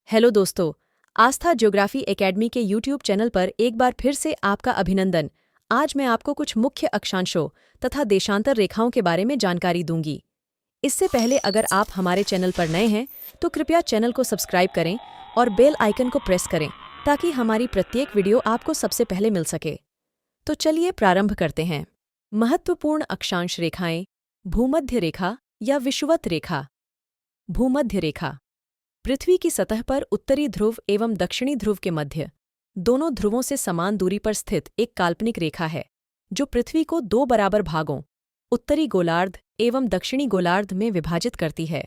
Hello दोस्तों, आस्था geography academy के YouTube channel पर एक बार फिर से आपका अभिनंदन। आज मैं आपको कुछ मुख्य अक्षांशों तथा देशांतर रेखाओं के बारे में जानकारी दूंगी। इससे पहले अगर आप हमारे चैनल पर नए हैं तो कृपया चैनल को सब्सक्राइब करें और बेल आइकन को प्रेस करें ताकि हमारी प्रत्येक वीडियो आपको सबसे पहले मिल सके। तो चलिए प्रारंभ करते हैं। महत्वपूर्ण अक्षांश रेखाएं: भूमध्य रेखा या विषुवत रेखा। भूमध्य रेखा पृथ्वी की सतह पर उत्तरी ध्रुव एवं दक्षिणी ध्रुव के मध्य दोनों ध्रुवों से समान दूरी पर स्थित एक काल्पनिक रेखा है जो पृथ्वी को दो बराबर भागों, उत्तरी गोलार्ध एवं दक्षिणी गोलार्ध में विभाजित करती है।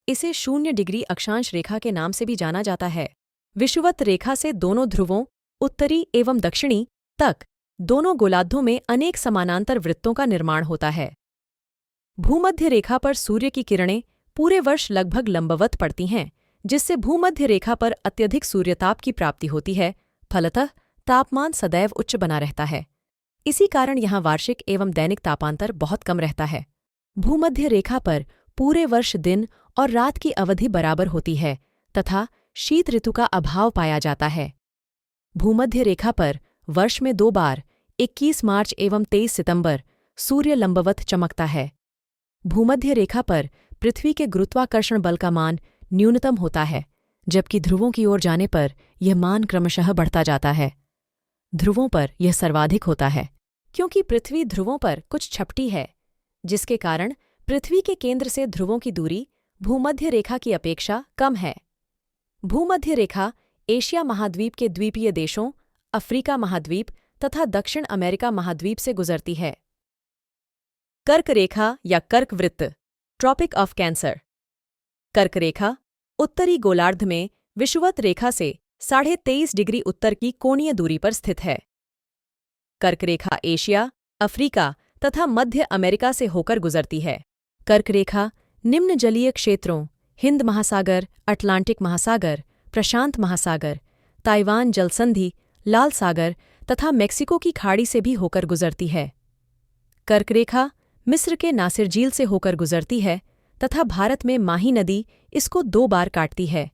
इसे 0 डिग्री अक्षांश रेखा के नाम से भी जाना जाता है। विषुवत रेखा से दोनों ध्रुवों, उत्तरी एवं दक्षिणी तक दोनों गोलार्धों में अनेक समानांतर वृत्तों का निर्माण होता है। भूमध्य रेखा पर सूर्य की किरणें पूरे वर्ष लगभग लंबवत पड़ती हैं, जिससे भूमध्य रेखा पर अत्यधिक सूर्यताप की प्राप्ति होती है। फलतः तापमान सदैव उच्च बना रहता है। इसी कारण यहाँ वार्षिक एवं दैनिक तापांतर बहुत कम रहता है। भूमध्य रेखा पर पूरे वर्ष दिन और रात की अवधि बराबर होती है तथा शीत ऋतु का अभाव पाया जाता है। भूमध्य रेखा पर वर्ष में 2 बार 21 मार्च एवं 23 सितंबर सूर्य लंबवत चमकता है। भूमध्य रेखा पर पृथ्वी के गुरुत्वाकर्षण बल का मान न्यूनतम होता है, जबकि ध्रुवों की ओर जाने पर यह मान क्रमशः बढ़ता जाता है। ध्रुवों पर यह सर्वाधिक होता है क्योंकि पृथ्वी ध्रुवों पर कुछ छपटी है, जिसके कारण पृथ्वी के केंद्र से ध्रुवों की दूरी भूमध्य रेखा की अपेक्षा कम है। भूमध्य रेखा एशिया महाद्वीप के द्वीपीय देशों, अफ्रीका महाद्वीप तथा दक्षिण अमेरिका महाद्वीप से गुजरती है। कर्क रेखा या कर्क वृत्त, ट्रॉपिक ऑफ कैंसर। कर्क रेखा उत्तरी गोलार्ध में विषुवत रेखा से 23.5 डिग्री उत्तर की कोणीय दूरी पर स्थित है। कर्क रेखा एशिया, अफ्रीका तथा मध्य अमेरिका से होकर गुजरती है। कर्क रेखा निम्न जलीय क्षेत्रों हिंद महासागर, अटलांटिक महासागर, प्रशांत महासागर, ताइवान जलसंधि, लाल सागर तथा मेक्सिको की खाड़ी से भी होकर गुजरती है। कर्क रेखा मिस्र के नासिर झील से होकर गुजरती है तथा भारत में माही नदी इसको 2 बार काटती है।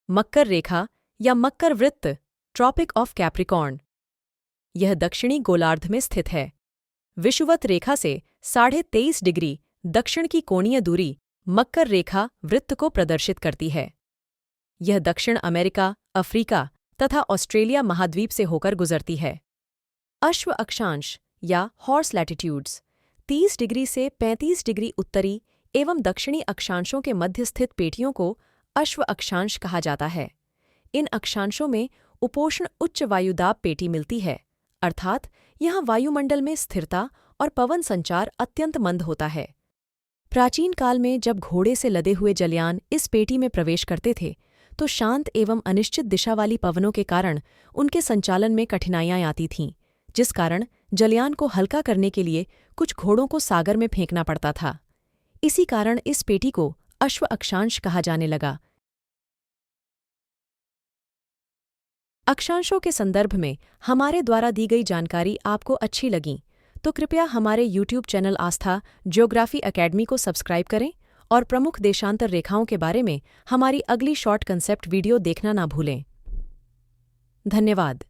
मकर रेखा या मकर वृत्त, ट्रॉपिक ऑफ कैप्रिकॉर्न। यह दक्षिणी गोलार्ध में स्थित है। विषुवत रेखा से 23.5 डिग्री दक्षिण की कोणीय दूरी मकर रेखा वृत्त को प्रदर्शित करती है। यह दक्षिण अमेरिका, अफ्रीका तथा ऑस्ट्रेलिया महाद्वीप से होकर गुजरती है। अश्व अक्षांश या हॉर्स लैटिट्यूड्स 30 डिग्री से 35 डिग्री उत्तरी एवं दक्षिणी अक्षांशों के मध्य स्थित पेटियों को अश्व अक्षांश कहा जाता है। इन अक्षांशों में उपोष्ण उच्च वायुदाब पेटी मिलती है, अर्थात यहाँ वायुमंडल में स्थिरता और पवन संचार अत्यंत मंद होता है। प्राचीन काल में जब घोड़े से लदे हुए जलयान इस पेटी में प्रवेश करते थे तो शांत एवं अनिश्चित दिशा वाली पवनों के कारण उनके संचालन में कठिनाइयां आती थीं, जिस कारण जलयान को हल्का करने के लिए कुछ घोड़ों को सागर में फेंकना पड़ता था। इसी कारण इस पेटी को अश्व अक्षांश कहा जाने लगा। अक्षांशों के संदर्भ में हमारे द्वारा दी गई जानकारी आपको अच्छी लगी तो कृपया हमारे यूट्यूब चैनल आस्था ज्योग्राफी एकेडमी को सब्सक्राइब करें और प्रमुख देशांतर रेखाओं के बारे में हमारी अगली शॉर्ट कंसेप्ट वीडियो देखना ना भूलें। धन्यवाद।